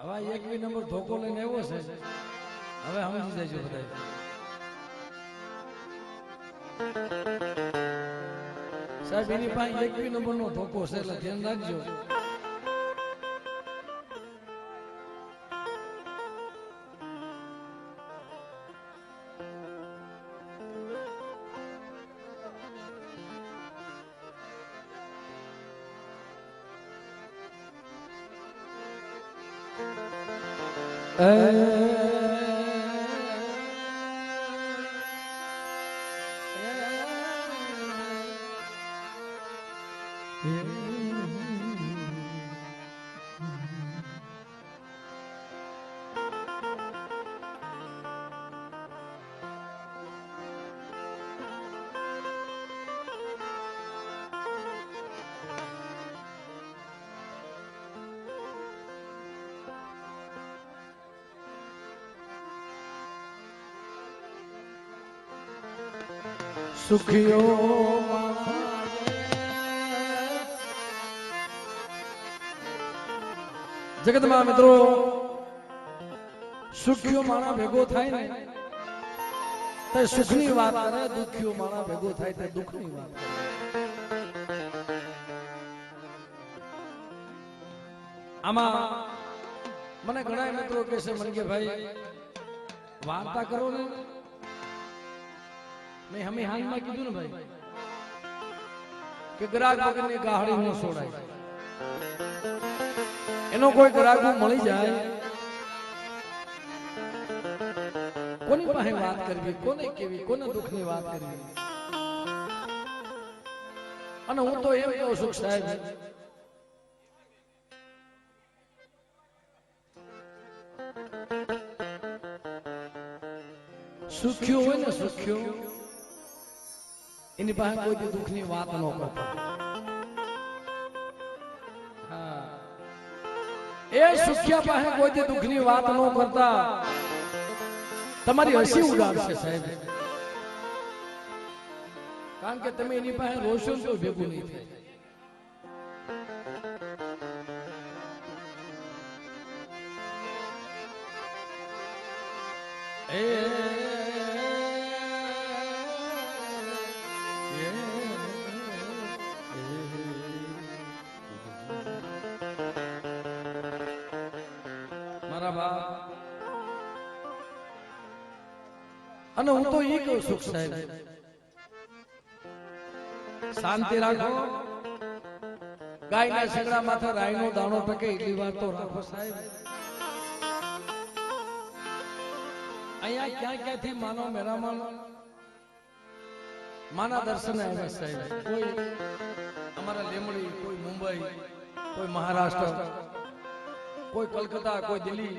હવે એક બી નંબર ધોકો લઈને આવ્યો છે. હવે સમજી જજો બધા. સાહેબ એની પાસે એક બી નંબર નો ધોકો છે એટલે ધ્યાન રાખજો. સુખિયો જગતમાં મિત્રો સુખિયો માણા ભેગો થાય ને તો સુખની વાત કરે, દુખિયો માણા ભેગો થાય તો દુઃખની વાત કરે. આમાં મને ઘણા મિત્રો કહે છે મને કે ભાઈ વાર્તા કરો ને. મેં હમે હાલમાં કીધું ને ભાઈ કે ગ્રાહક વગરની ગાહડી ન છોડાય. એનો કોઈ ગ્રાહક મળી જાય કોની પાસે વાત કરવી, કોને કેવી, કોને દુઃખની વાત કરવી. અને હું તો એમ કહું છું સાહેબ સુખ્યો હોય ને સુખ્યો એની પાસે કોઈ દુઃખની વાત ન કરતા. એ સુખ્યા પાસે કોઈ દુઃખની વાત ન કરતા તમારી હસી ઉડાડશે સાહેબ. કારણ કે તમે એની પાસે રોશો તો ભેગું નહીં થાય. અને હું તો એ કહું છું સાહેબ શાંતિ રાખો. ગાયના શેગડા માથે રાયનો દાણો ટકે એટલી વાત તો રાખો સાહેબ. અહીંયા ક્યાં ક્યાંથી માનો મેરામણ માના દર્શને આવ્યા સાહેબ. કોઈ અમારા લીમડી, કોઈ મુંબઈ, કોઈ મહારાષ્ટ્ર, કોઈ કલકત્તા, કોઈ દિલ્હી.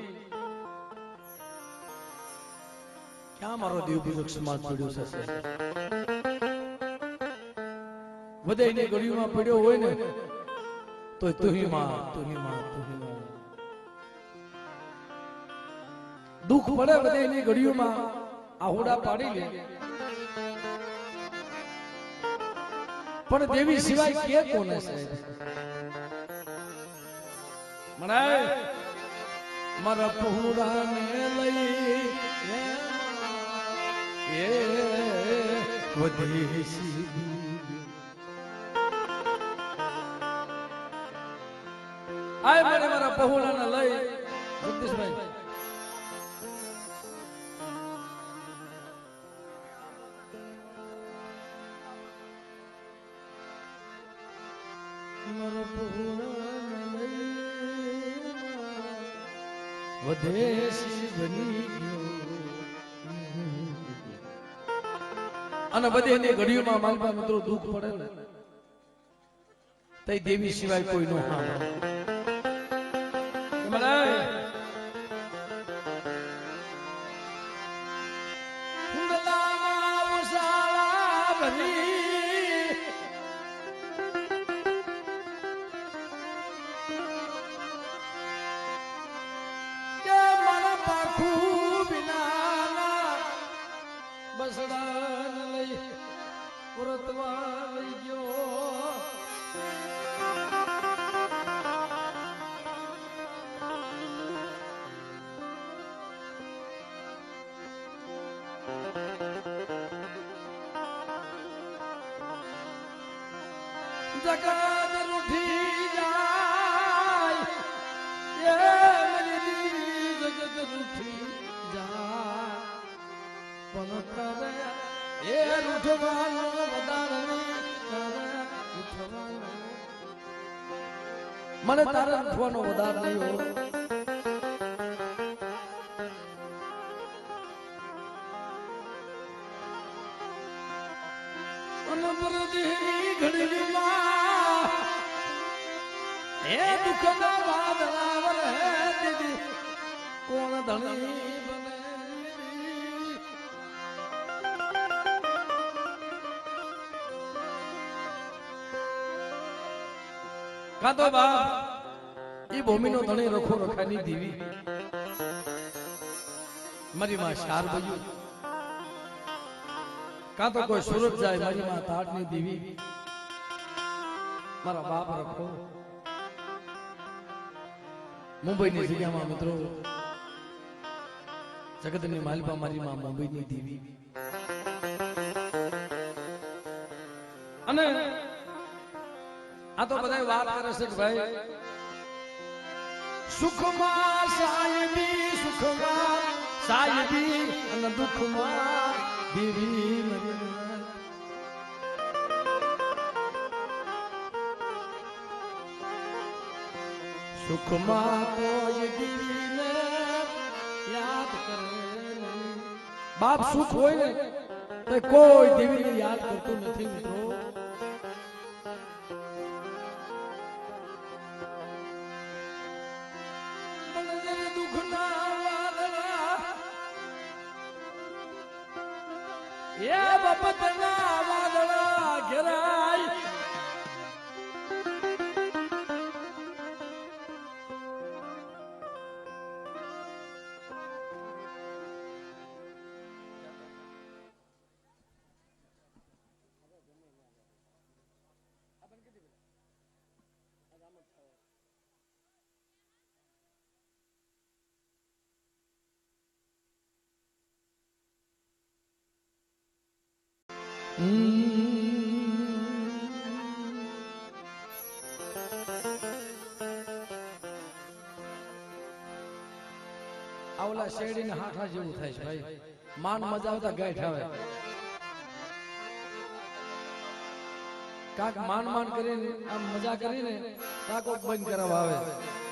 ક્યાં મારો દેવપૂજક સમાજ પડ્યો છે? બધાયની ગળીઓમાં પડ્યો હોય ને તો તુહી માં, તુહી માં, તુહી માં. દુઃખ પડે બધાયની ગળીઓમાં આહુડા પાડી લે. પણ દેવી સિવાય કે કોને સાહેબ? મનાય મારા પહોળાને લઈ વદેશી આય મને મારા પહોળાને લઈ. જગદીશભાઈ મારા પહોળાને લઈ વદેશી બની ગયો. અને બધી ઘડીઓમાં માલપા મિત્રો દુઃખ પડે ને તઈ દેવી સિવાય કોઈ નો હાલ. જગત રૂઠી જાય એ મારી દેવી જગત રૂઠી જાય પણ કરે એ રૂઠવાનો વધારે કરે રૂઠવાનો મને તારે રૂઠવાનો વધારે નહીં હો હે દુઃખના વાદળા વરહે દીદી કોણ ધણી બને કાતો બાપ ઈ ભૂમિનો ધણી રખો રખાની દીવી મારી માં શાર બજુ કાતો કોઈ સુરત જાય મારી માં તાટની દીવી મારા બાપ રખો મુંબઈની જગ્યામાં મિત્રો જગતની માલપા મારી માં મુંબઈની દેવી અને આ તો બધા વાત કરે છે કે ભાઈ સુખમાં સાયબી અને દુઃખમાં દેવી સુખમાં કોઈ દીવીને યાદ કરે નહીં બાપ સુખ હોય ને તો કોઈ દેવીને યાદ કરતું નથી મિત્રો દુઃખના વાદળા એ બાપતના વાદળા ઘેરાય આવલા શેરડીને હાથા જેવું થાય છે ભાઈ માન મજા આવતા ગાંઠ આવે કાક માન કરીને આમ મજા કરીને કાકો બંધ કરાવવા આવે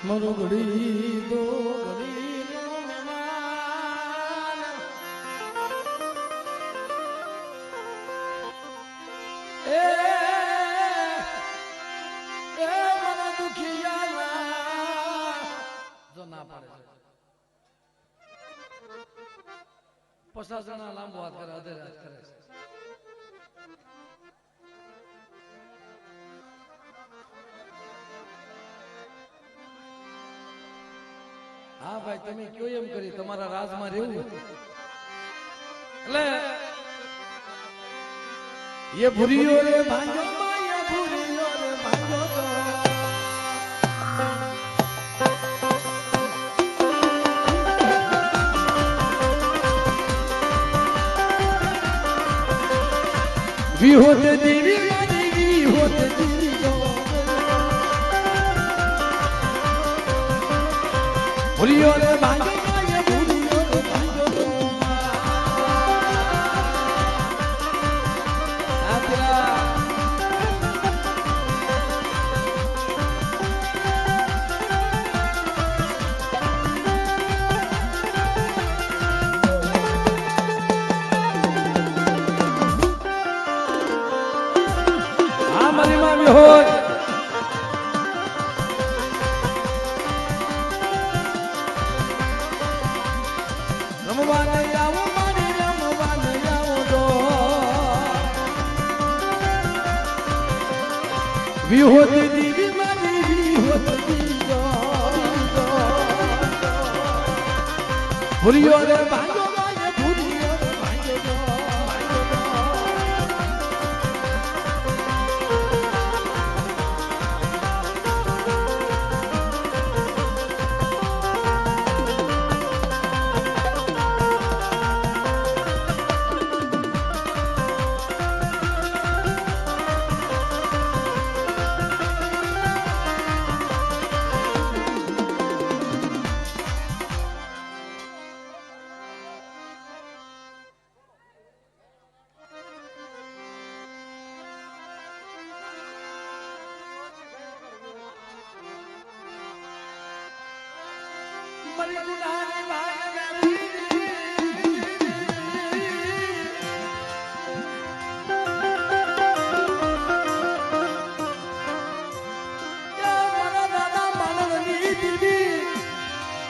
મરો ઘડી દો ઘડી નો મહેમાન એ મને દુખિયા જો ના પાડે છે 50 જણા લાંબો હાથ કરે અધે રાત કરે છે હા ભાઈ તમે કયો એમ કરી તમારા રાજમાં રહેવું એટલે ये भूरियो रे भांजो ये भूरियो रे भांजो वी होते देवी मारी वी होते देवी गो भूरियो रे भांजो ये भूरियो रे भांजो વિહોતી દેવી મારી વિહોતી જો ભૂલ્યો રે ભાગ્યો મારે ભૂલ્યો રે ભાગ્યો મરી ગુનાની વાત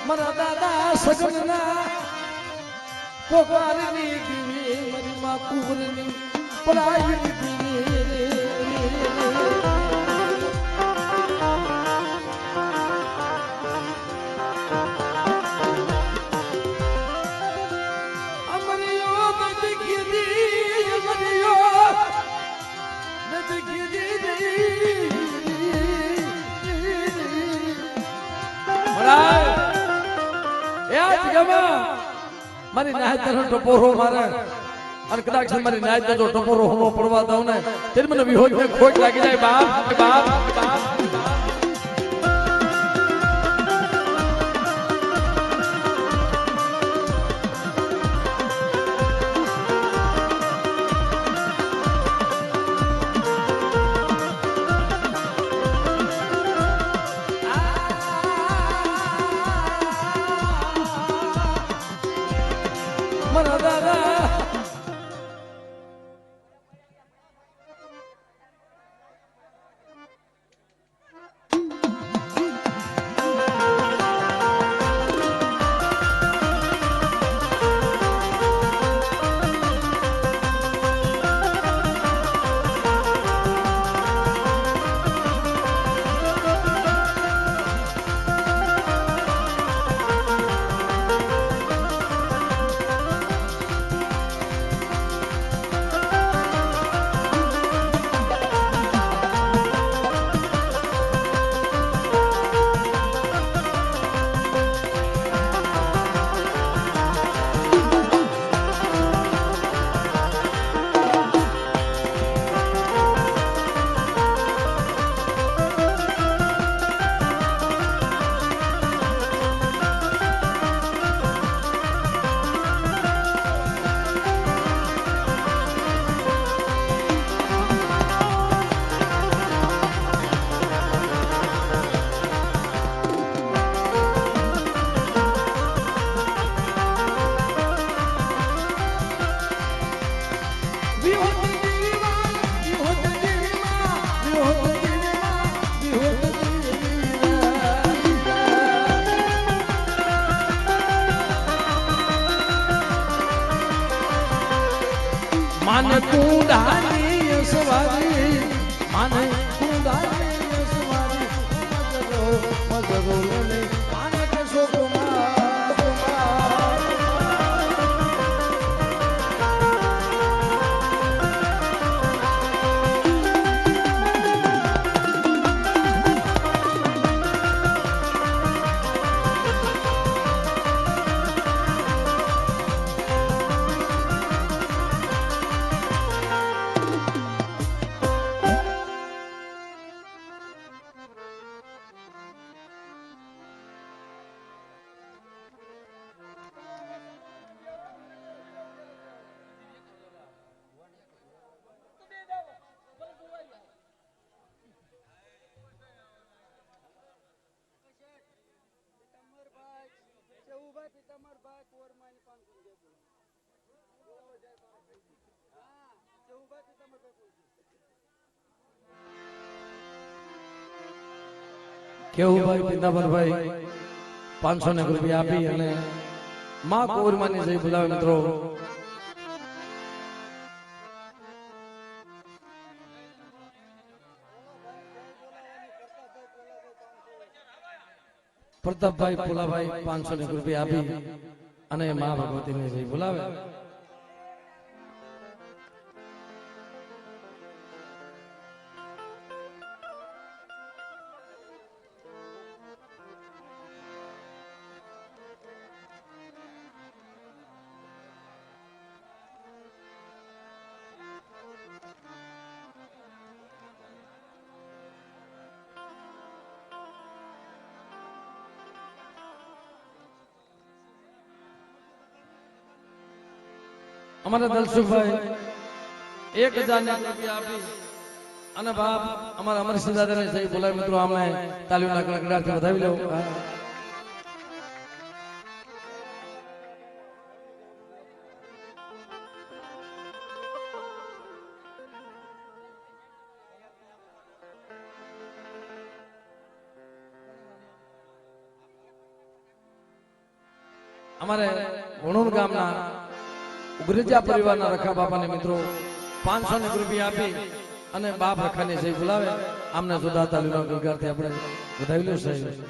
મારા દાદા સગનના પોકારની દીવી મારી માં કુંવરની પરાયની દીવી અમરિયો નથી કીધી અમરિયો નથી કીધી મારી નાયત નો ટપોરો મારે અને કદાચ મારી નાયત નો ટપોરો હોનો પડવા દઉં ને તે મને વિહોજ ને ખોટ લાગી જાય બાપ બાપ બાપ મારા દાદા માને કુંડાની સવારી માને કુંડાની સવારી મજરો લને માને કે સોકુમાર કેવું ભાઈ પિતાંબરભાઈ 500 રૂપિયા આપી અને માં કુંવરમાની જઈ બોલાવે મિત્રો પ્રતાપભાઈ પુલાભાઈ 500 રૂપિયા આપી અને મા ભગવતીને જઈ બોલાવે. અમારા દલસુખભાઈ 1000 રૂપિયા આપી અને બાપ અમારા અમરસિંહ દાદાને જઈ બોલાવી. મિત્રો આમને તાલીઓના કડકડાટથી વધાવી લેવું. અમારે વણોર ગામના ઉગરેજા પરિવારના રખા બાપાને મિત્રો 500 રૂપિયા આપી અને બાપ રખાને જઈ બોલાવે. આમને સુધા તાલીના ગલગારથી આપણે વધાવી લો સાહેબ.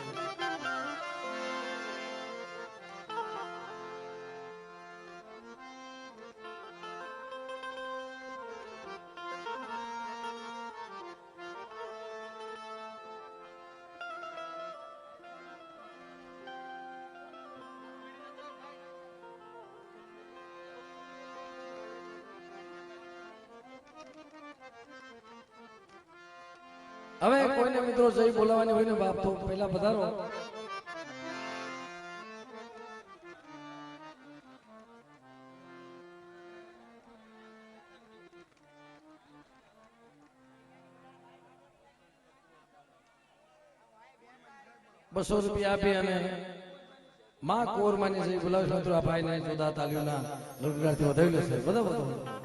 હવે કોઈને મિત્રો જઈ બોલાવવાની હોય ને બાપ તો પહેલા પધારો. ₹200 આપી અને માં કોરમાની જઈ બોલાવી. મિત્રો આ ભાઈને જોદા તાલીઓના ગળગળાટથી વધાવી લેશે. બધા બધા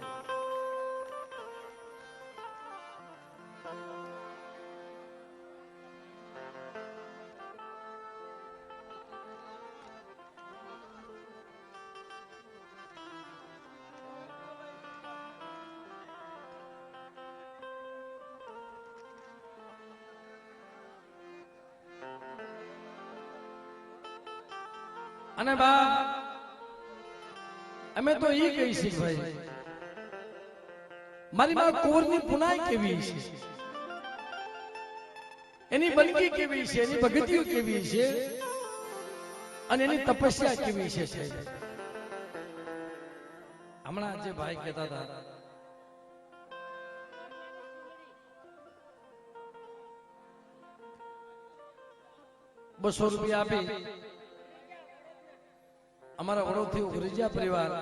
અને બાપ અમે તો ઈ કહી છે ભાઈ મારી માં કોરની પુનાઈ કેવી છે, એની બનકી કેવી છે, એની ભગતીઓ કેવી છે અને એની તપસ્યા કેવી છે. હમણાં જે ભાઈ કહેતા હતા ₹200 આપી અમારા વડોદથી ઉગરેજા પરિવાર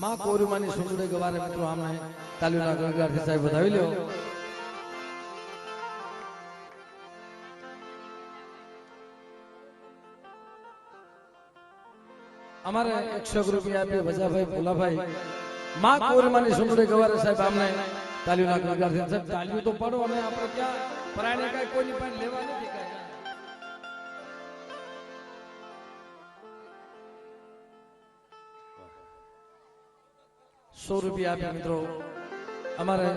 માં કોરુમાની સુંદરે ગવારે. મિત્રો આમને તાલીઓના ગળગળાટથી સાહેબ વધાવી લ્યો. અમારે ₹100 આપી વજાભાઈ ભોલાભાઈ માં કોરુમાની સુંદરે ગવારે. સાહેબ આમને તાલીઓના ગળગળાટથી સાહેબ તાલીઓ તો પાડો. અને આપણે ક્યાં પરાયણે કાંઈ કોઈની પાસે લેવા નથી કાંઈ. ₹100 આપી મિત્રો અમારે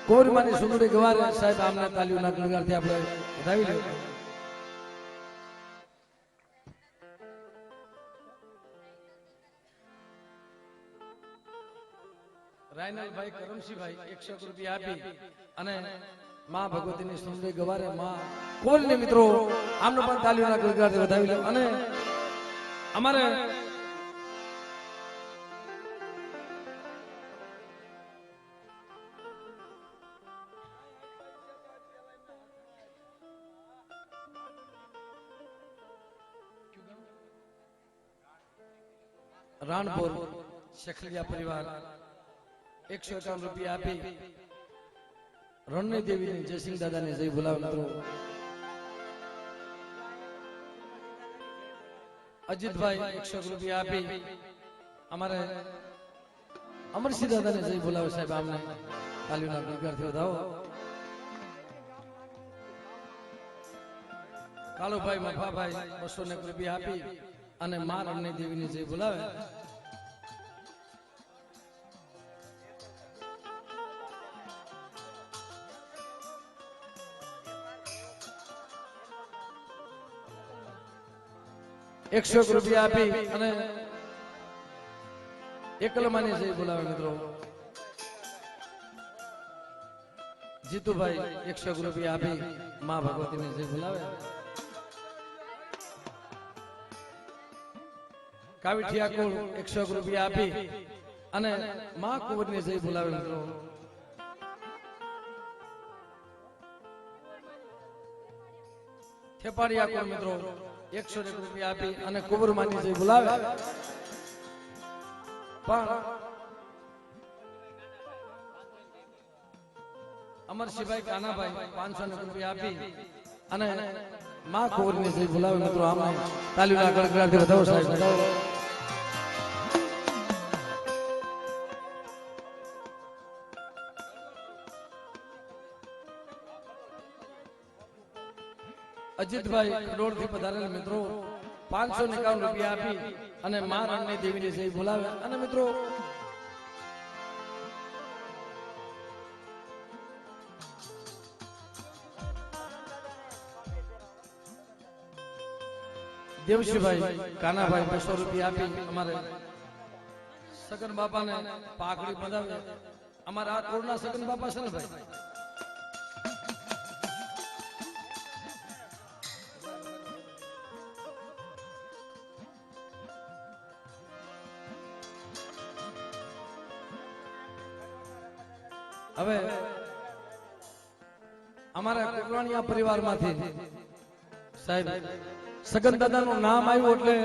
કોરમાની સુંદરી ગવારે. સાહેબ આમને તાલીઓના ગળગળાટથી આપણે વધાવી લઈએ. રાયનલભાઈ કરમસિંહભાઈ ₹100 આપી અને માં ભગવતીની સુંદરી ગવારે માં કોરને મિત્રો આમને પણ તાલીઓના ગળગળાટથી વધાવી લે. અને અમારે રાણપુર શેખલિયા પરિવાર ₹151 આપી રણની દેવીને જયસિંહ દાદાને જઈ બોલાવે. મિત્રો અજીતભાઈ ₹100 આપી અમારે અમરસિંહ દાદાને જઈ બોલાવે. સાહેબ આમને તાલીઓના ગળગળાટથી વધાવો. કાળુભાઈ મફાભાઈ ₹200 આપી અને માં રણની દેવીને જઈ બોલાવે. 101 રૂપિયા આપી અને એકલમાની જઈ બોલાવે મિત્રો જીતુભાઈ 101 રૂપિયા આપી માં ભગવતીને જઈ બોલાવે કાવીઠિયા કુળ 101 રૂપિયા આપી અને માં કુંવરને જઈ બોલાવે મિત્રો થેપાડિયા કુળ મિત્રો 101 રૂપિયા આપી અને કુંવરમાની જઈ બોલાવે પણ અમરસિંહભાઈ કાનાભાઈ 500 રૂપિયા આપી અને માં કુંવરને જઈ બોલાવે મિત્રો આમાં તાલીના ગણગણાટથી વધાવો સાહેબ વધાવો અજીતભાઈ કરોડ થી પધારેલ મિત્રો 551 રૂપિયા આપી અને માં રણની દેવીને જઈ બોલાવે અને મિત્રો દેવશીભાઈ કાનાભાઈ 200 રૂપિયા આપી અમારે સગન બાપાને પાઘડી બંધાવે અમારા આ કોડના સગન બાપા છે ને ભાઈ હવે અમારા કુકરાણીયા પરિવારમાંથી સાહેબ સગન દાદાનું નામ આવ્યું એટલે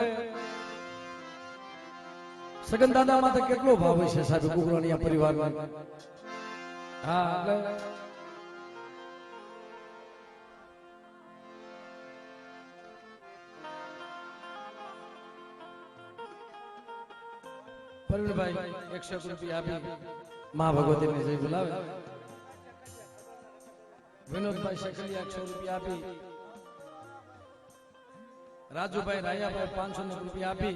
સગન દાદામાં તો કેટલો ભાવ છે સાહેબ કુકરાણીયા પરિવારમાં હા એટલે પરવીનભાઈ 101 રૂપિયા આપી માં ભગવતીને જઈ બોલાવે વિનોદભાઈ શકલિયા 100 રૂપિયા આપી રાજુભાઈ રાયાભાઈ 500 રૂપિયા આપી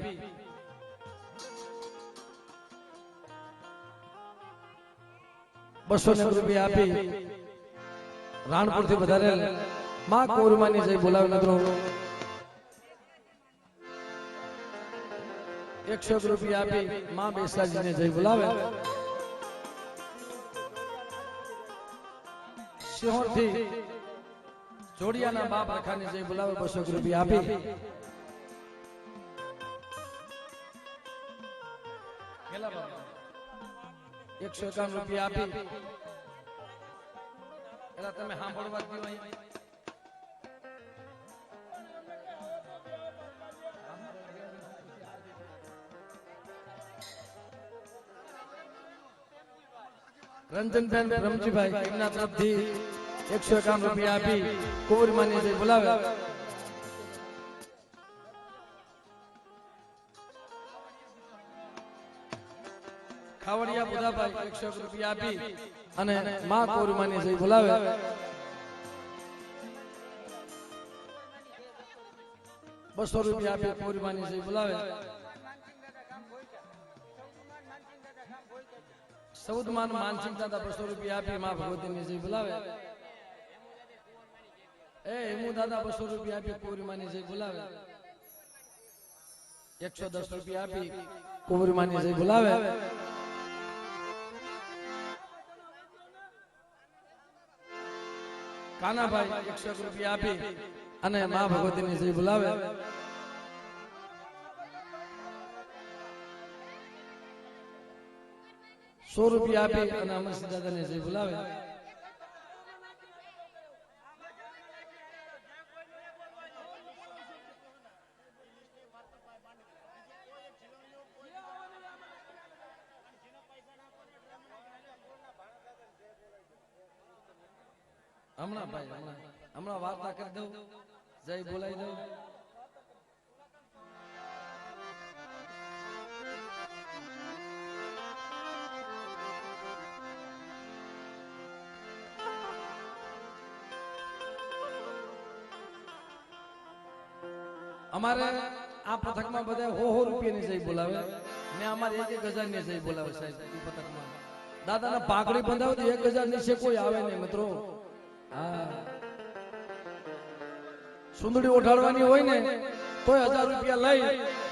₹200 રૂપિયા આપી રાણપુર થી વધારે માં કુંવરમાની જઈ બોલાવે મિત્રો 101 રૂપિયા આપી માં બેસાજીને જઈ બોલાવે સિહોર થી જોડિયાના બાપ રખાને જઈ બોલાવે 200 રૂપિયા આપી 151 રૂપિયા આપી એલા તમે સાંભળવા દો અહીં રંજનબેન રમજીભાઈ એમના તરફથી 151 રૂપિયા આપી કુંવરમાની જઈ બોલાવે ખાવડિયા બુધાભાઈ 101 રૂપિયા આપી અને માં કુંવરમાની જઈ બોલાવે ₹200 રૂપિયા આપી કુંવરમાની જઈ બોલાવે સૌદમાન માનસિંહ દાદા 200 રૂપિયા આપી માં ભગવતીને જઈ બોલાવે એ હેમુ દાદા 200 રૂપિયા આપી કુંવરમાની જઈ બોલાવે 110 રૂપિયા આપી કુંવરમાની જઈ બોલાવે કાનાભાઈ 101 રૂપિયા આપી અને માં ભગવતીને જઈ બોલાવે ₹100 રૂપિયા આપી અને અમરસિંહ દાદાને જઈ બોલાવે હમણાં ભાઈ હમણાં વાર્તા કરી દઉં જય બોલાવી દઉં અમારે આ પથકમાં બધા 100 રૂપિયાની જઈ બોલાવે ને અમારે 1000 ની જઈ બોલાવે સાહેબ એ પથકમાં દાદાના પાઘડી બંધાવે 1000 નીચે કોઈ આવે નહીં મિત્રો હા સુંદડી ઓઢાડવાની હોય ને તોય 1000 રૂપિયા લઈ,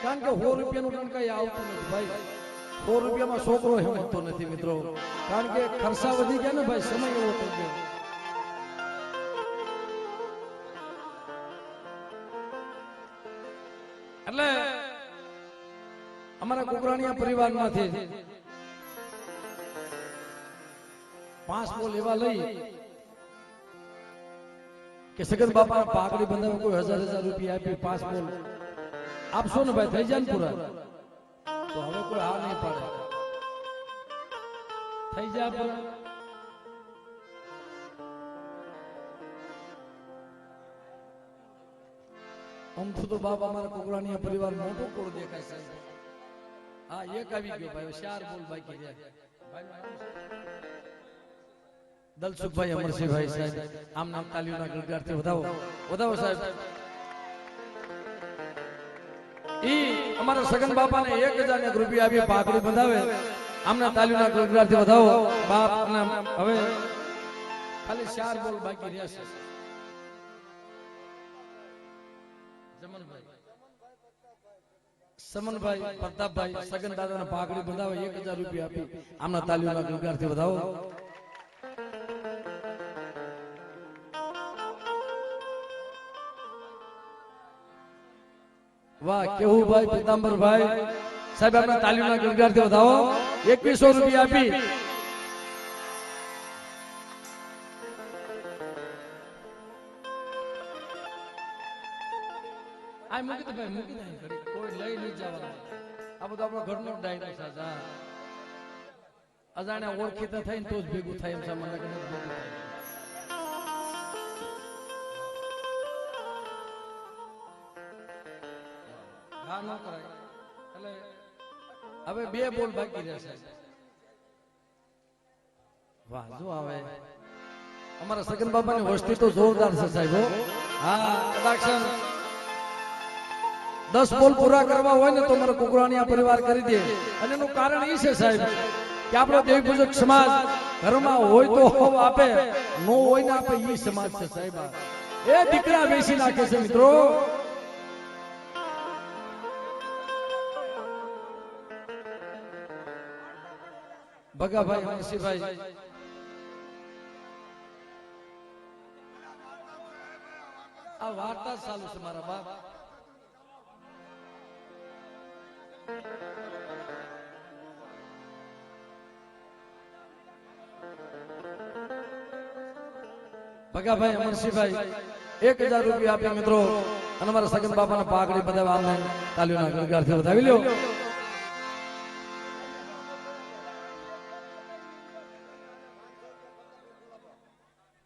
કારણ કે 100 રૂપિયાનું પણ કઈ આવતું નથી ભાઈ. 100 રૂપિયામાં છોકરો હિંમતતો નથી મિત્રો, કારણ કે ખર્ચા વધી ગયા ને ભાઈ, સમય એવો થઈ ગયો. એટલે અમારા કુકરાણીયા પરિવારમાંથી 5 બોલ એવા લઈ કે સગન બાપા પાઘડી બંધાવે, કોઈ 1000 રૂપિયા આપી 5 બોલ આપશો ને ભાઈ, થઈ જાય ને પૂરા. તો હવે કોઈ હા નહીં પાડે, થઈ જાય પૂરા. આમ તો બાપ અમારા કુકરાણીયા પરિવાર મોટો કોળ દેખાય છે. હા, એક આવી ગયો ભાઈ, 4 બોલ બાકી રહ્યા. દલસુખભાઈ અમરસિંહભાઈ સાહેબ, આમ નામ તાલીઓના ગણગારથી વધાવો, વધાવો સાહેબ. ઈ અમારા સગન બાપાને 1000 રૂપિયા આપી પાઘડી બંધાવે, આમના તાલીઓના ગણગારથી વધાવો બાપ. હવે ખાલી 4 બોલ બાકી રહ્યા છે. સમનભાઈ, પ્રતાપભાઈ, સગન દાદાને પાઘડી બંધાવે, 1000 રૂપિયા આપી આમના તાલીઓના ગણગારથી વધાવો. વાહ, કેવું ભાઈ, પીતાંબરભાઈ સાહેબ, આપણા તાલીઓના ગણગારથી વધાવો, 2100 રૂપિયા આપી. આ મૂકી દે ભાઈ, મૂકી દે, કોઈ લઈ નહીં જવાનું. આ બધું આપણો ઘરનો ડાયરો છે. અજાણ્યા ઓળખીતા થાય ને તો જ ભેગું થાય એમ છે. મને ભેગું થાય હા ન કરાય. એટલે હવે 2 બોલ બાકી રહેશે. વાહ, જો આવે અમારા સગન બાબાની વસ્તી તો જોરદાર છે સાહેબ. હા, કદાચ 10 બોલ પૂરા કરવા હોય ને તો મારા કુકરાણીયા પરિવાર કરી દે. અને એનું કારણ એ છે સાહેબ કે આપણો દેવી પૂજક સમાજ ઘરમાં હોય તો હોવ આપે, ન હોય ને આપે, એ સમાજ છે સાહેબ. એ દીકરા વેચી નાખે છે મિત્રો. ભગાભાઈ, હંસીભાઈ, આ વાર્તા ચાલુ છે મારા બાપ. ભગાભાઈ, અમરસિંહભાઈ 1000 રૂપિયા આપ્યા મિત્રો, અને અમારા સગન બાપાના પાઘડી બધા આમને તાલીઓના ગણગારથી વધાવી લ્યો.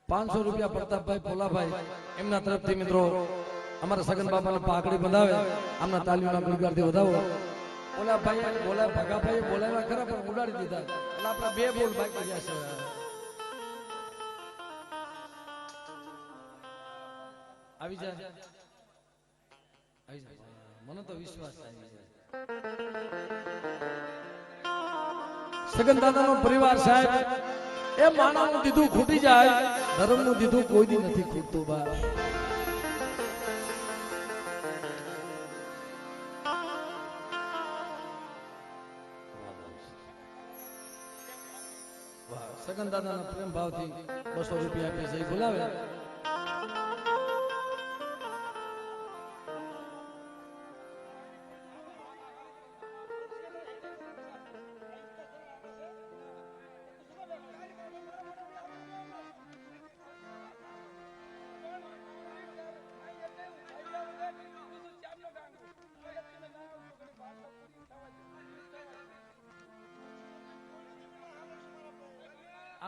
₹500 રૂપિયા પ્રતાપભાઈ, ભોલાભાઈ એમના તરફથી મિત્રો અમારા સગન બાપાને પાઘડી બંધાવે, આમના તાલીઓના ગણગારથી વધાવો. ઓલા ભાઈ, બોલા ભગાભાઈ બોલાવ્યા ખરા પણ ઉડાડી દીધા. એટલે આપણા 2 બોલ બાકી રહ્યા છે. આવી જાય, આવી જાય, મને તો વિશ્વાસ આવી જાય. સગન દાદાનો પરિવાર સાહેબ, એ માનવનું દીધું ખૂટી જાય, ધર્મનું દીધું કોઈ દી નથી ખૂટતું. બા સગન દાદાના પ્રેમ ભાવથી 200 રૂપિયા આપે છે, બોલાવે.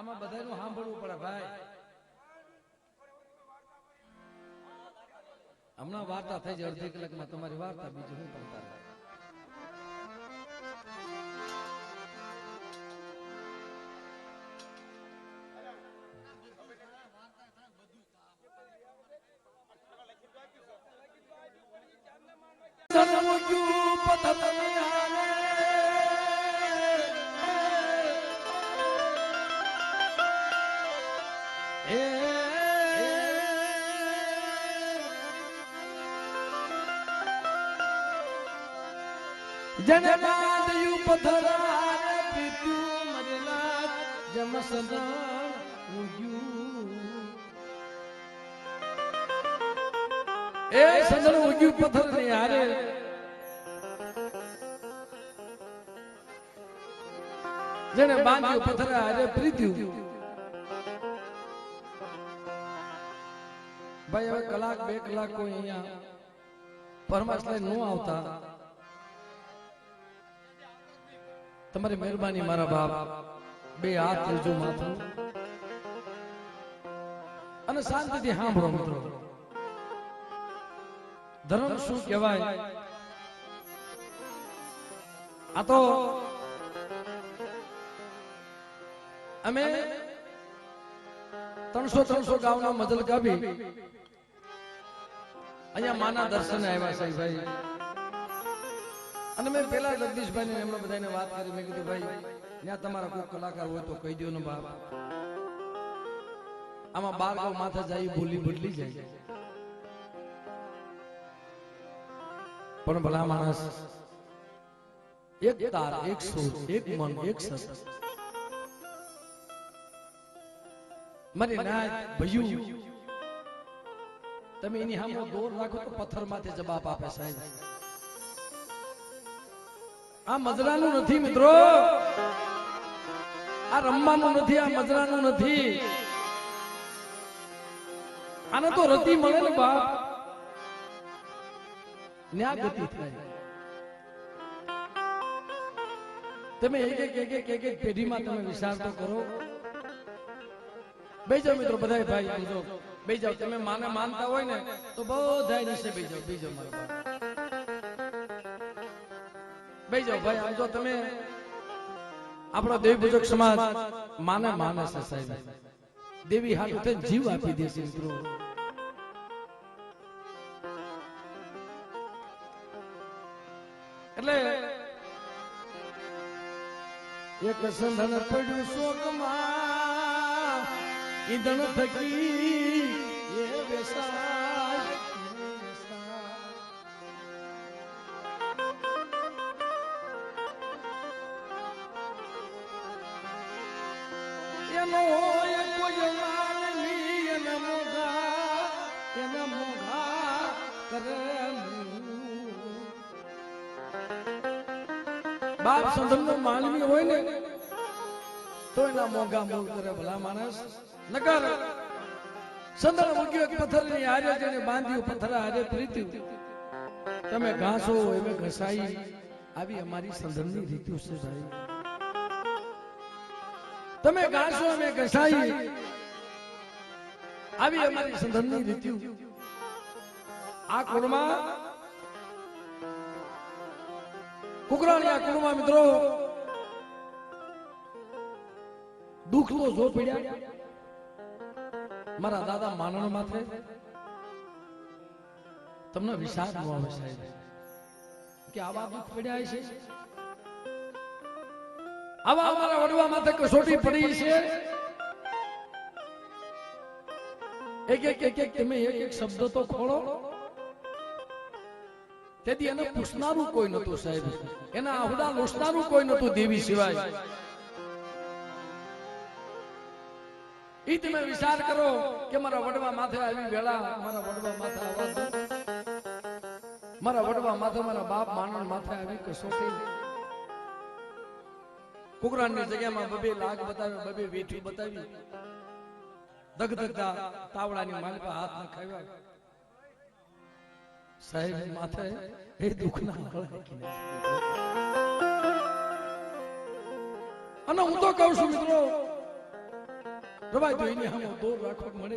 આમાં બધાનું સાંભળવું પડે ભાઈ. હમણાં વાર્તા થઈ જાય, અડધી કલાકમાં તમારી વાર્તા, બીજું શું પડતા. જને બાંધ્યું પથરા રે પીટ્યું મરેલા જમસદણ ઉગ્યું એ સંદણ ઉગ્યું પથ્થર ની હારે જેને બાંધ્યું પથ્થર હારે પ્રીત્યું ભાઈ હવે કલાક 2 કલાક કોઈ અહીંયા પરમાશ લઈ નો આવતા તમારી મહેરબાની મારા બાપ 2 હાથ લેજો માથું અને શાંતિથી સાંભળો મિત્રો ધર્મ શું કહેવાય આ તો અમે 300 ગામના મજલ કાપી અહીંયા માના દર્શને આવ્યા છે ભાઈ અને મેં પેલા જગદીશભાઈ ને એમણે બધાને વાત કરી મેં કીધું ભાઈ ત્યાં તમારા કોઈ કલાકાર હોય તો કહી દો ને બાપ આમાં 12 ગાવ માથે જાય બોલી બદલી જાય પણ ભલા માણસ એક તાર એક સુર એક મન એક શસ્ત્ર મારી નાય ભયું તમે એની સામે દોર રાખો તો પથ્થર માથે જવાબ આપે સાહેબ આ મજરાનું નથી મિત્રો આ રમવાનું નથી આ મજરાનું નથી આને તો રતી મળે ને બાપ ન્યા ગતિ થાય તમે એક પેઢીમાં તમે વિચાર તો કરો બેસી જાઓ મિત્રો બધા ભાઈ આવજો બેસી જાઓ તમે માને માનતા હોય ને તો બધા નીચે બેસી જાઓ મારા બાપ બેસી જાઓ ભાઈ આવજો તમે આપણો દેવી પૂજક સમાજ માને માને છે સાહેબ દેવી હાથ જીવ આપી દેશે મિત્રો એટલે એક સંધન પડ્યું શોકમાં ઈંધણ થકી એ વેસાય એનો કોઈ માનવી એના મોઘા કરે બાપ સંધન નો માનવી હોય ને તો એના મોગા મોગ કરે ભલા માણસ નકર સંધન મૂક્યો એક પથ્થર ની હારે જેને બાંધ્યું પથ્થર હારે પ્રીત્યું તમે ઘાસો એમે ઘસાઈ આવી અમારી સંધન ની રીતુ છે ભાઈ તમે ઘાસો એમે ઘસાઈ આવી અમારી સંધન ની રીતુ આ કુળમાં કુકરાણીયા કુળમાં મિત્રો દુઃખ તો જો પડ્યા મારા દાદા માનણ માથે તમને વિચાર ન આવે સાહેબ કે આવા દુઃખ પડ્યા છે આવા અમારા વડવા માથે કસોટી પડી છે એક તમે એક શબ્દ તો ખોળો તેથી એને પૂછનારું કોઈ નતું સાહેબ એના આહુડા લોસનારું કોઈ નતું દેવી સિવાય ઈ તમે વિચાર કરો કે મારા વડવા માથે આવી વેળા મારા વડવા માથે આવા મારા વડવા માથે મારા બાપ માનણ માથે આવી કસોટી કુકરાણની જગ્યામાં બબે લાગ બતાવ્યો બબે વેઠી બતાવી દગદગતા તાવડાની માલિપા હાથ નખાવ્યા સાહેબ માથે એ દુઃખના અને હું તો કહું છું મિત્રો રવાય તો એની સામે દોર રાખવા મળે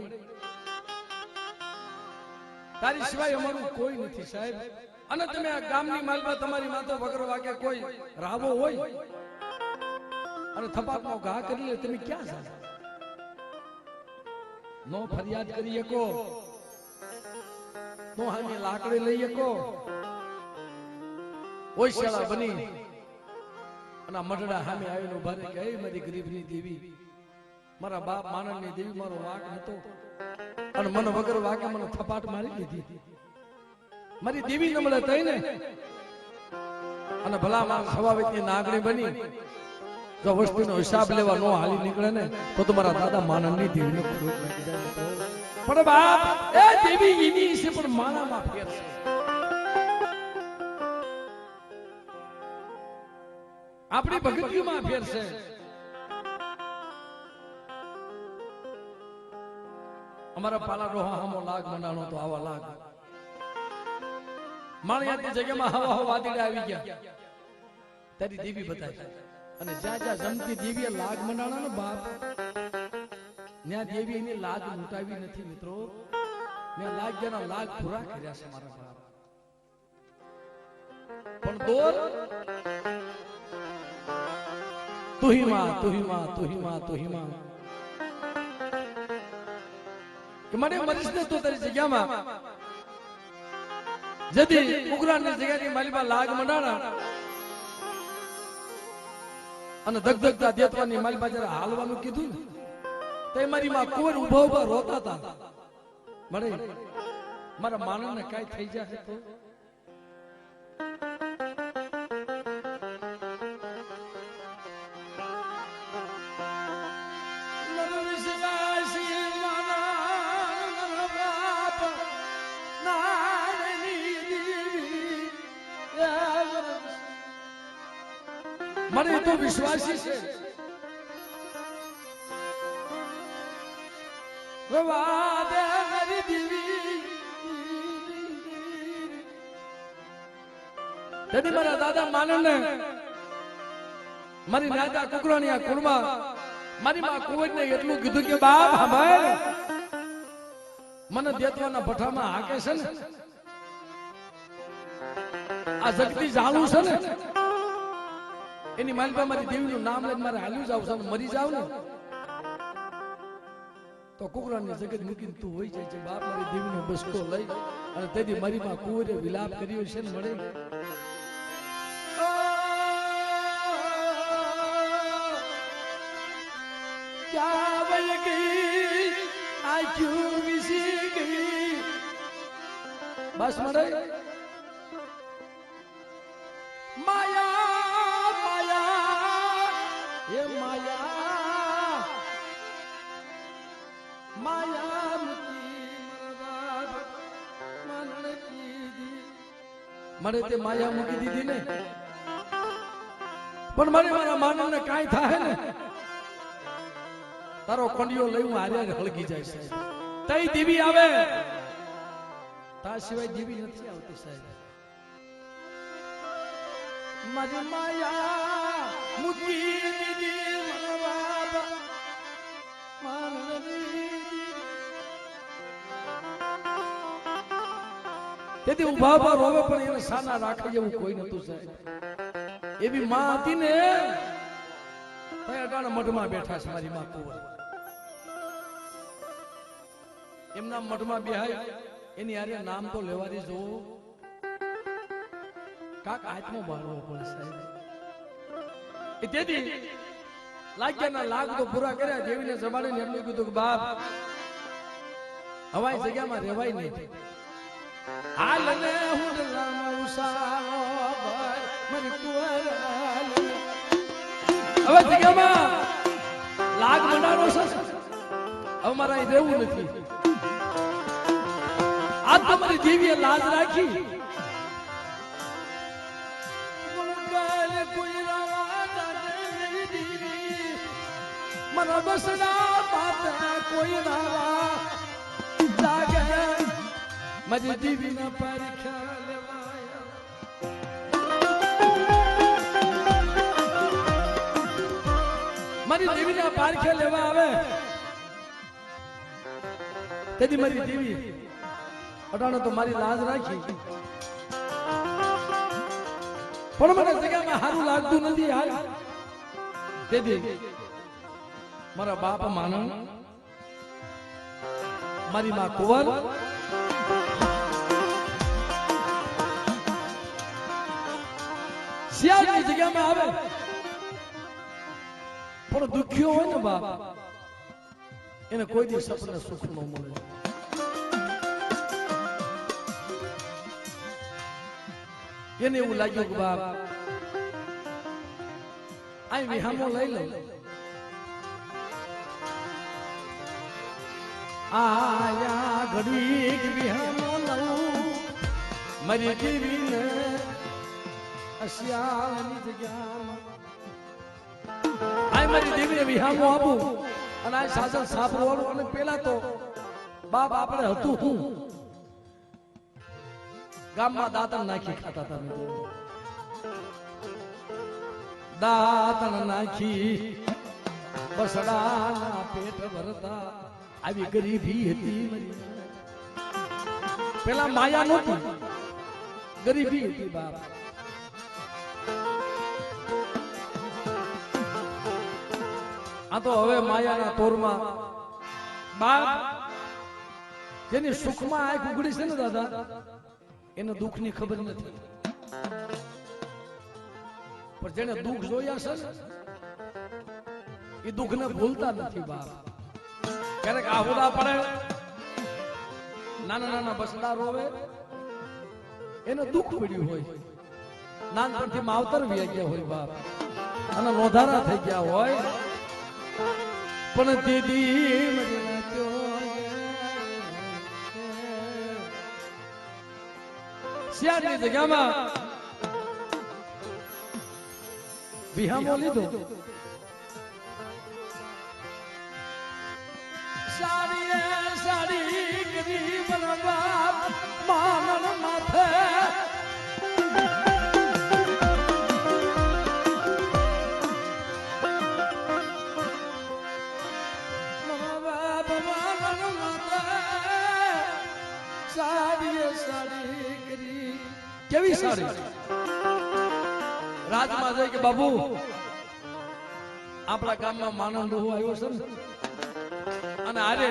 તારી સિવાય અમારું કોઈ નથી સાહેબ અને તમે આ ગામની માલમાં તમારી માથે વગર વાગે કોઈ રાવો હોય અને થપાટનો ઘા કરી લે તમે ક્યાં જાવ નો ફરિયાદ કરી શકો નો હામી લાકડી લઈ શકો ઓયશાળા બની અને મઢડા સામે આવીને ઉભા રહે કે એ મારી ગરીબની દેવી મારા બાપ માનણની દેવી મારો વાક હતો અને મને વગર વાકે મને થપાટ મારી દીધી મારી દેવી ન મળે તઈ ને અને ભલા માણસ સ્વાભાવિકની નાગણી બની જો વસ્તીનો હિસાબ લેવા નો હાલી નીકળે ને તો તમારા દાદા માનવની દેવીને ખોટ લાગી જાય પણ બાપ એ દેવી એની છે પણ માણામાં ફેર છે આપણી ભક્તિમાં ફેર છે અમારા પાલા રોહા હમો લાગ મનાનો તો આવા લાગ માણિયાની જગ્યામાં હવા હવા વાદળા આવી ગયા તારી દેવી બતાવી અને જ્યાં જ્યાં જમતી દેવીએ લાગ મંડાણા ને બાપ ત્યાં દેવી એની લાગ લૂંટાવી નથી મિત્રો ત્યાં લાગ જેના લાગ પૂરા કર્યા છે મારા બાપ પણ દોર તુહીમાં તુહીમાં તુહીમાં તુહીમાં કે મને મરીશ ને તો તારી જગ્યામાં જદી ઉગરાની જગ્યાની માલીમાં લાગ મંડાણા અને ધગધગતા દેતવાની માલીમાં જયારે હાલવાનું કીધું ને તો મારી માં કુંવર ઉભા ઉભા રોતા હતા મળે મારા માનવને કાઈ થઈ જાય તો મને તો વિશ્વાસી છે તેથી મારા દાદા માનવને મારી દાદા કુકરાની આ કુળમાં મારી માં કુંવરને એટલું કીધું કે બાપ સાંભળ મને દેતવાના ભઠ્ઠામાં હાકે છે ને આ જગતી જાણું છે ને એની માલિકા મારી દેવીનું નામ લઈને મારે હાલ્યું જાવ છે મરી જાવ ને તો કુકરાની જગત મૂકીને તું હોઈ જાય છે બાપ મારી દેવીનો બસકો લઈ અને તેથી મારી માં કુંવરે વિલાપ કર્યો છે ને મળે ક્યાં વય ગઈ આખું વિસી ગઈ બસ મળે મને તે માયા મૂકી દીધી ને પણ મને મારા માનવને કાઈ થાય ને તારો કંડિયો લઈ હું હારે હળગી જાય સાહેબ તઈ દેવી આવે તા સિવાય દેવી નથી આવતી સાહેબ મારી માયા મૂકી દીધી મારા બાપ તેથી ઉભા ઉભા રોવે પણ એને સાના રાખે એવું કોઈ નતું સાહેબ એવી માં હતી ને અટાણા મઠમાં બેઠા છે મારી માં કુંવર એમના મઠમાં બેહાય એની હારે નામ તો લેવાની જો કાક આત્મો બાળવો પડે સાહેબ એ તેથી લાગ્યાના લાગ તો પૂરા કર્યા દેવીને જમાડીને એમનું કીધું કે બાપ હવાઈ જગ્યામાં રહેવાય નહીં હાલ ને હું ઉસાનો ભાઈ મારી કુંવર હવે જગ્યામાં લાગ મંડાણો છે હવે મારે અહીં રહેવું નથી આ તમારી દેવીએ લાજ રાખી મને બસના પાતા કોઈ રાવા લાગે મારી દેવીના પરીક્ષા લેવાયા મારી દેવીના પારખે લેવા આવે તેથી મારી દેવી અટાણો તો મારી લાજ રાખી પણ મને જગ્યામાં સારું લાગતું નથી હાલ તેથી મારા બાપ માનવ મારી માં કુંવર શિયાળની જગ્યામાં આવે પણ દુખ્યો હોય ને બાપ એને કોઈ દી સપને સુખ ન મળે એને એવું લાગ્યું કે બાપ આ વિહામો લઈ લો આયા ઘડીક વિહામો લઉં મારી દેવીને અસ્યાની જગ્યામાં આ મારી દેવીને વિહામો આપું અને આ સાસણ સાપરવાળું અને પેલા તો બાપ આપણે હતું હું ગામમાં દાંતણ નાખી ખાતા હતા મિત્રો દાંતણ નાખી બસડાના પેટ ભરતા આવી ગરીબી હતી પેલા માયા નહોતી ગરીબી હતી બાપ આ તો હવે માયાના તોરમાં બાપ જેની સુખમાં આંખ ઉઘડી છે ને દાદા એને દુઃખની ખબર નથી પણ જેને દુઃખ જોયા છે ને એ દુઃખને ભૂલતા નથી બાપ ક્યારેક આહુડા પડે નાના નાના બસડા રોવે એને દુઃખ પડ્યું હોય નાનપણથી માવતર વી ગયા હોય બાપ અને લોધારા થઈ ગયા હોય પણ દીદી શિયાળની જગ્યામાં વિહામો લીધો સાડી ગરીબ બાપ માનણ માથે કેવી સાડી રાજમાં જાય કે બાબુ આપણા ગામમાં માનવ ડોહો આવ્યો છે ને અને આરે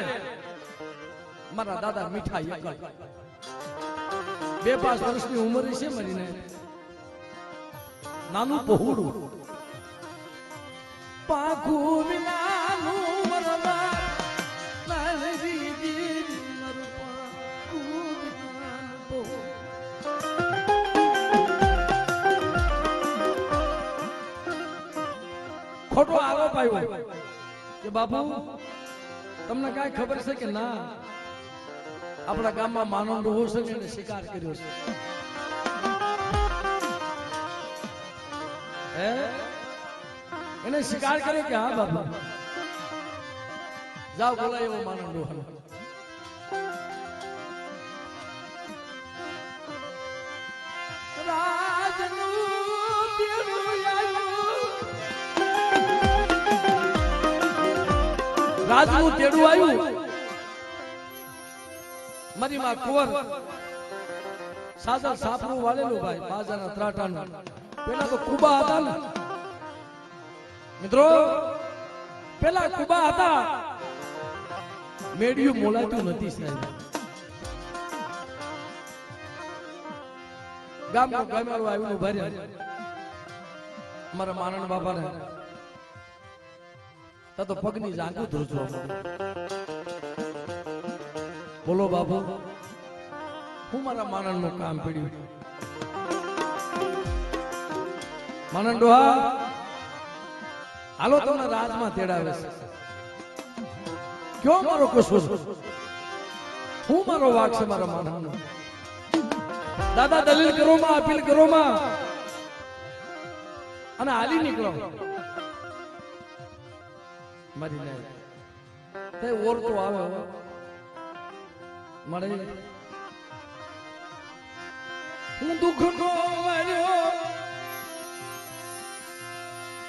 મારા દાદા મીઠાઈ એકલ 2-5 વર્ષની ઉંમર છે મરીને નાનું પહોળું પાખું વિનાનું મરવા ખોટો આરોપ આવ્યો કે બાપુ તમને કઈ ખબર છે કે ના આપણા ગામમાં માનવ ડોહો છે ને એને શિકાર કર્યો છે એને શિકાર કર્યો કે હા બાપુ જાઓ બોલાય એવો માનવ ડોહો રાજનું તેડું આવ્યું મારી માં કુંવર સાદર સાપરું વાળેલું ભાઈ બાજાના ત્રાટાનું પેલા તો કુબા હતા ને મિત્રો પેલા કુબા હતા મેડિયું મોલાતું નથી સાહેબ ગામનું ગામેડું આવ્યું ભારે મારા માનણ બાપાને તો પગની જાંગુ ધ્રુજવા બોલો બાબુ હું મારા માનણ નું કામ પડ્યું માનણ ડોહા હાલો તમને રાજમાં તેડાવે છે ક્યો મારો કસૂર હું મારો વાક છે મારા માનણ નો દાદા દલીલ કરો માં અપીલ કરો માં અને હાલી નીકળો મારી નહીં તે ઓરતો આવે મળે હું દુઃખ નો માર્યો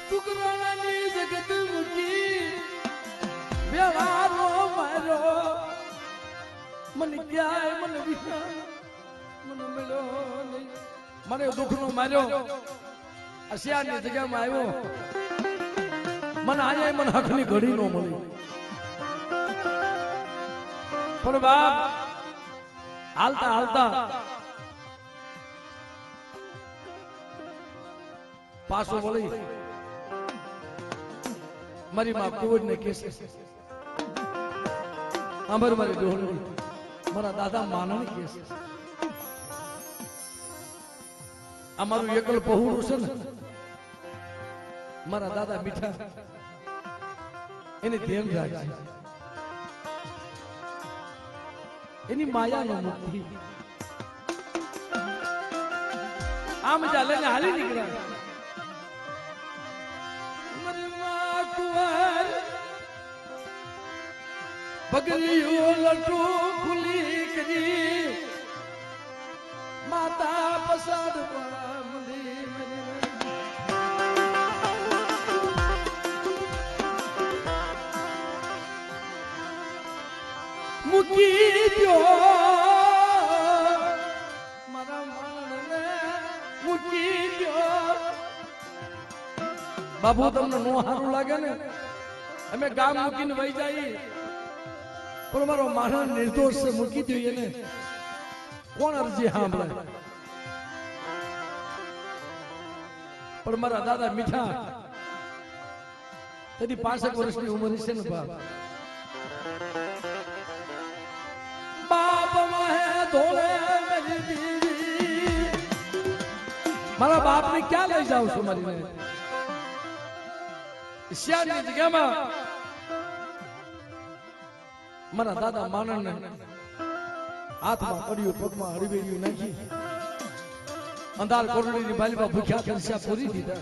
ટુકડાની જગત મૂકી વ્યવહારો માર્યો મને ક્યાંય મને વિના મને મળ્યો નહીં મને દુઃખ નો માર્યો અશિયાની જગ્યામાં આવ્યો મને આજે મને હકની ઘડી નો મળી પણ બાપ હાલતા હાલતા પાછો વળી મારી માં કુવર ને કેસે આંબર મારી ડોહલી મારા દાદા માનણ કેસે અમારું એકલ પહોળું છે ને મારા દાદા મીઠા એને ધ્યાન રાખજે, એની માયાનો મુક્તિ આમ ચાલે ને હાલી નીકળ્યા પગલીઓ લટુ ખુલી કરી માતા પસાદ મંદી મૂકી દો મારા માણને મૂકી દો. બાબુ તમને નો સારું લાગે ને અમે ગામ મૂકીને વહી જાય પણ મારો માણસ નિર્દોષ છે મૂકી દઈએ ને કોણ અરજી સાંભળે. પણ મારા દાદા મીઠા તેથી 65 વર્ષની ઉંમર છે ને બાપ બાપ માહે ધોળે મેરી દીવી મારા બાપ ને ક્યાં લઈ જાઉં છું મારી શિયાળની જગ્યામાં મારા દાદા માનણ ને હાથમાં પડ્યું પગમાં હળવેડિયું નાખી અંધાર કોરડીની બાલીમાં ભૂખ્યા તરસ્યા પૂરી દીધા.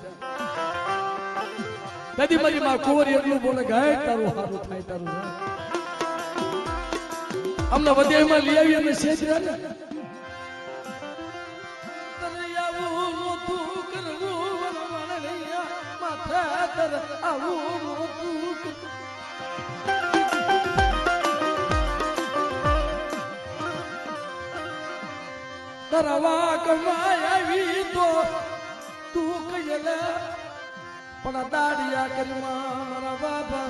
કદી મારી માં કુંવરી એટલું બોલે કે હે તારું હારું થાય તારું થાય. અમને વધેમાં લઈ આવી અમે શેજ રહ્યા ને આવું મોતું કરવું માથે તર આવું મોતું તરવા કમાઈ આવી તો તું કહીલે પણ દાડિયા કરમાં મારા બાબા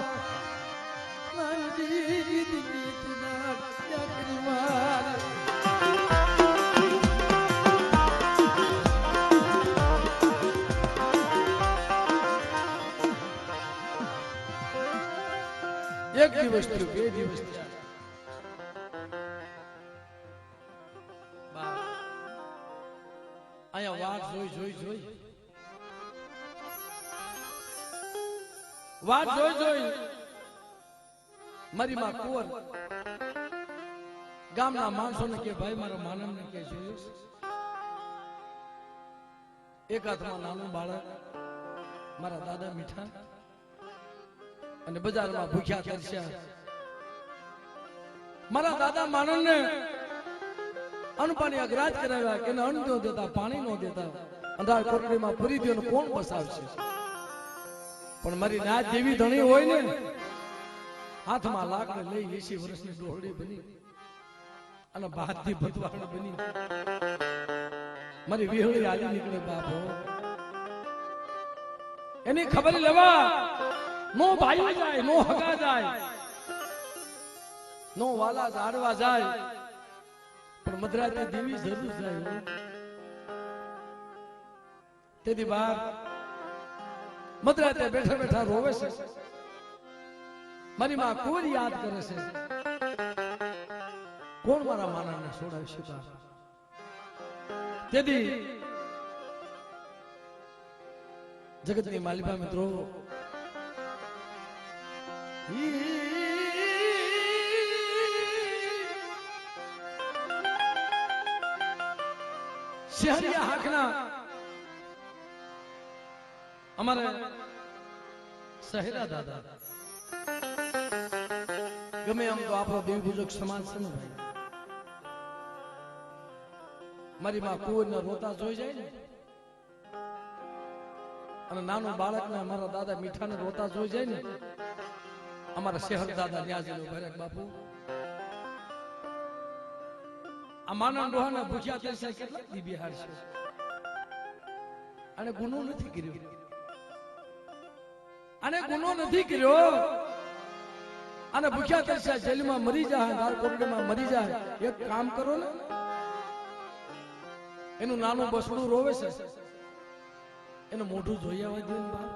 એક દિવસ થયું, 2 દિવસ થયા. અહીંયા વાત જોઈ મારી માં કુંવર ગામના માણસોને કે ભાઈ મારા માનવને કે જોયું એક હાથમાં નાનું બાળક મારા દાદા મીઠા અને બજારમાં ભૂખ્યા તરસ્યા મારા દાદા માનવને અન્નપાણી અગ્રાજ કરાવ્યા કે અન્ન ન દેતા પાણી ન દેતા અંધાર કોટડીમાં પૂરી દો કોણ બસાવશે. પણ મારી નાચ દેવી ધણી હોય ને હાથમાં લાકડે લઈ 80 વર્ષની ડોહડી બની અને ભાતથી ભતવાણ બની મારી વિહળી આલી નીકળે બાપો. એની ખબર લેવા નો ભાઈ જાય નો હગા જાય નો વાલા ઝાડવા જાય પણ મધરાતે દેવી જરૂર જાય. તેથી બાપ મધરાતે બેઠા બેઠા રોવે છે મારી માં કુંવરી યાદ કરે છે કોણ મારા માનવને છોડાવશે બાપ. તેથી જગતની માલિકા મિત્રો શહેરિયા હાકના અમારે સહેરા દાદા ગમે આમ તો આપણો દેવી પૂજક સમાજ છે ને ભાઈ. મારી માં કુંવરના રોતા જોઈ જાય ને અને નાનું બાળકને અમારા દાદા મીઠાને રોતા જોઈ જાય ને અમારા શહેર દાદા ન્યાજીનો ભરેક બાપુ આ માનવ ડોહાના ભૂખ્યા તરસ્યા કેટલા દી બિહાર છે અને ગુનો નથી કર્યો અને ગુનો નથી કર્યો અને ભૂખ્યા તરસ્યા જેલમાં મરી જાય દાર કોટડીમાં મરી જાય. એક કામ કરો ને એનું નાનું બસડું રોવે છે એનું મોઢું જોઈ આવવા દે ને બાપ.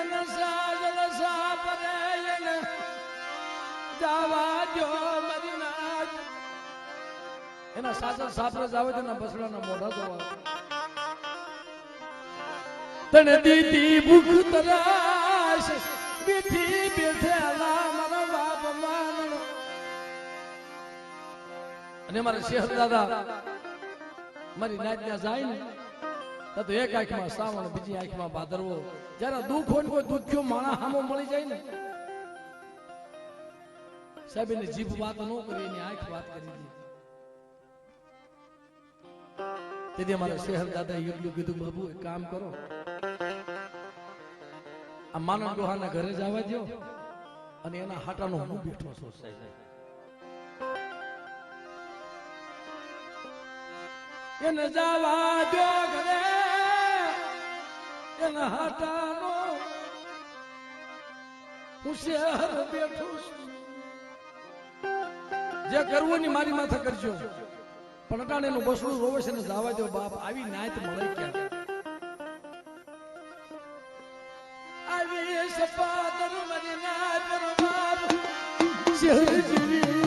એને સાજલસા પરે એને જાવા દો મરી નાથ એના સાસર સાપરે જ આવે છે ને બસડાના મોઢા જોવા તને દીદી ભૂખ તરાશ બેઠી બેઠેલા મારા બાપ માન અને મારા શેખ દાદા મારી નાચના જાય ને તો એક આંખમાં શ્રાવણ બીજી આંખમાં ભાદરવો જયારે દુઃખ હોય ને કોઈ દુખ્યો માણસ સામો મળી જાય ને સાહેબ એને જીભ વાત ન કરી એની આંખ વાત કરી દીધી તેથી અમારા શહેર દાદા એટલું કીધું બાબુ એક કામ કરો આ માનવ ડોહાના ઘરે જવા દો અને એના હાટાનો હું બેઠો છું સાહેબ એને જવા દો ઘરે એના હાટાનો હું શહેર બેઠો છું જે કરવું ની મારી માથે કરજો પણ અટાણે નું બસડું રોવે છે ને જવા દો બાપ આવી નાત મળે ક્યાં આવી સપાદર મારી નાત બાપ શહેર જીવી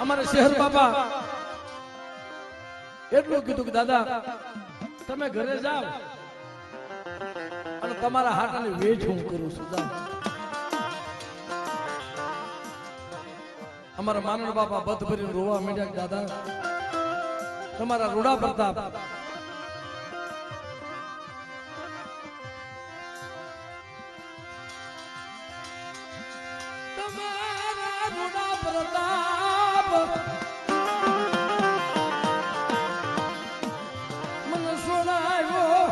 અમારા શહેર બાબા એટલું કીધું કે દાદા તમે ઘરે જાઓ અને તમારા હાટાની વેચ હું કરું છું જાઓ અમારા માનવ બાપા બધ ભરીને રોવા માંડ્યા દાદા તમારા રૂડા પ્રતાપ તમારા રૂડા પ્રતાપ મને સોનાયો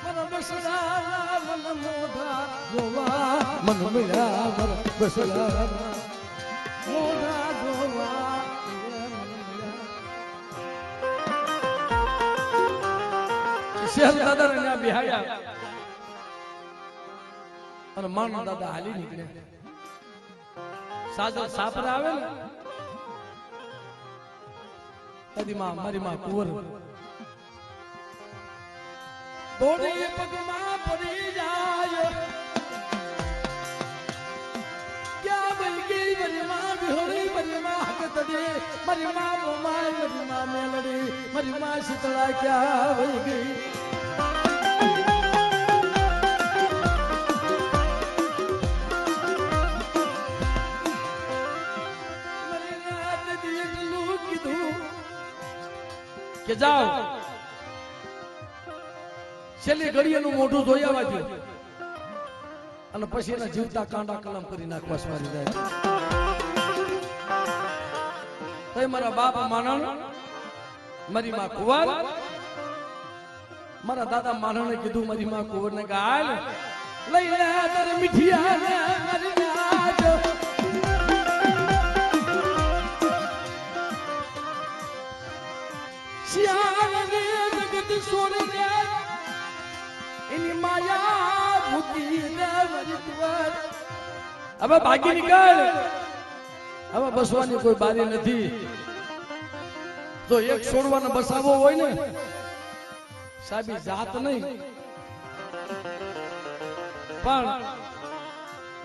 મને બસડા મને મોઢા જોવા મને મળ્યા બસડા મોઢા જોવા શેર દાદા ને બિહાડ્યા અને માન દાદા હાલી નીકળ્યા સાજો સાપરા આવે ને કદી માં મારી માં કુંવર દોડી પગમાં પડી જાય ક્યાં બની ગઈ મારી માં બિહોરી મારી માં હક તડી મારી માં મોમાય મારી માં મેલડી મારી માં શીતળા ક્યાં વહી ગઈ કે જાઓ છેલ્લી ઘડીએનું મોઢું જોઈ આવવા દો અને પછી એના જીવતા કાંડા કલમ કરી નાખવા સ્વારી જાય તો મારા બાપ માનણ મારી માં કુંવર મારા દાદા માનણે કીધું મારી માં કુંવર ને ગાલ લઈ લે તારે મીઠિયા ને મારી નાજ શિયાળને જગત છોડીને એની માયા ભૂતીને વરિતવર હવે ભાગી નીકળ હવે બસવાની કોઈ બારી નથી તો એક છોડવાનો બસાવો હોય ને સાબી જાત નહીં પણ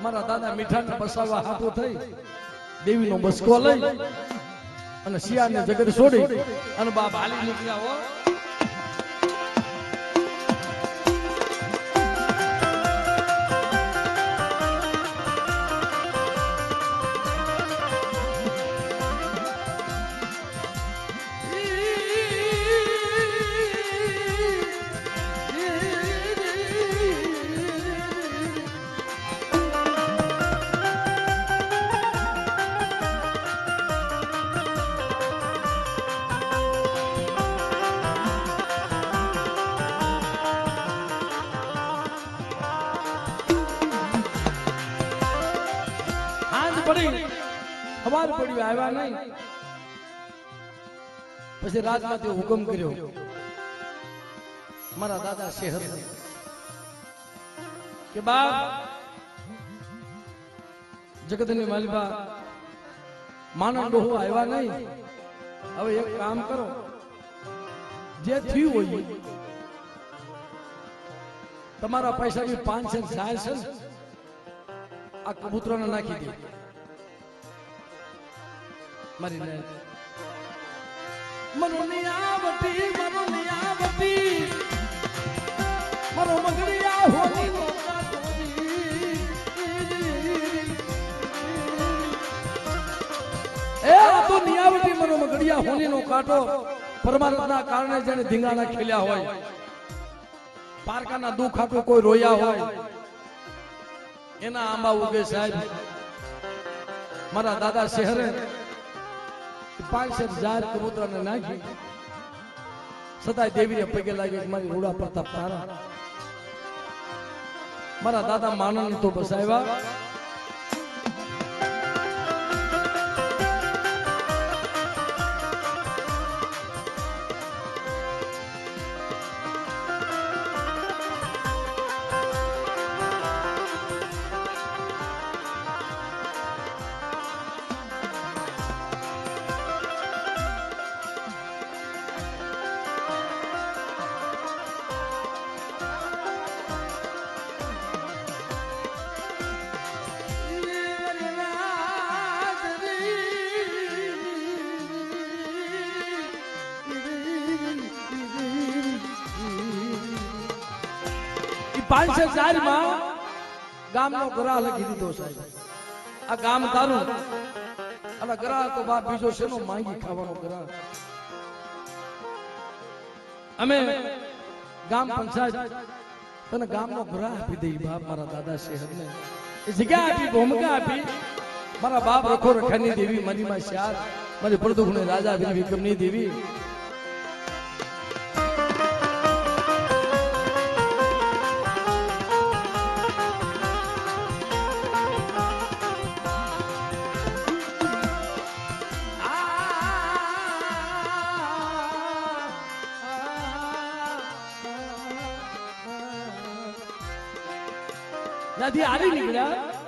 મારા દાદા મીઠાને બસાવવા હાથો થઈ દેવીનો બસકો લઈ અને શિયાળને જગત છોડી અને બાપ હાલી નીકળ્યા હો ખબર પડ્યું આવ્યા નહીં પછી રાજમાંથી હુકમ કર્યો મારા દાદા શહેર કે બાપ જગતની માલિકા માનવ ડોહો આવ્યા નહીં. હવે એક કામ કરો, જે થયું હોય તમારા પૈસા બી 5 છે 4 છે ને આ કબૂતરોને નાખી દે મારી ને મનોનિયાવટી મનો મગડિયા હોની નો એ તો નિયાવટી મનો મગડિયા હોની નો કાંટો પરમાનંદના કારણે જેને ધીંગાણા ખેલ્યા હોય, પારકાના દુઃખ આટું કોઈ રોયા હોય, એના આંબા ઉગે સાહેબ. મારા દાદા શહેરે 5,000 કબૂતરાને નાખી સદાય દેવીને પગે લાગી મારી રૂડા પ્રતાપ તારા. મારા દાદા માનવને તો બસાવ્યા. પાંચસો 4 માં ગામનો ગ્રાહ લખી દીધો સાહેબ. આ ગામ તારું અને ગ્રાહ તો બાપ બીજો શેનો માંગી ખાવાનો ગ્રાહ. અમે ગામ પંચાયત તને ગામનો ગ્રાહ આપી દઈ બાપ મારા દાદા શહેરને એ જગ્યા આપી, ભૂમિકા આપી. મારા બાપ રખો રખાની દેવી મારી માં શાર મારી પ્રદુખને રાજા વીર વિક્રમની દેવી ત્યાંથી આવી નીકળ્યા.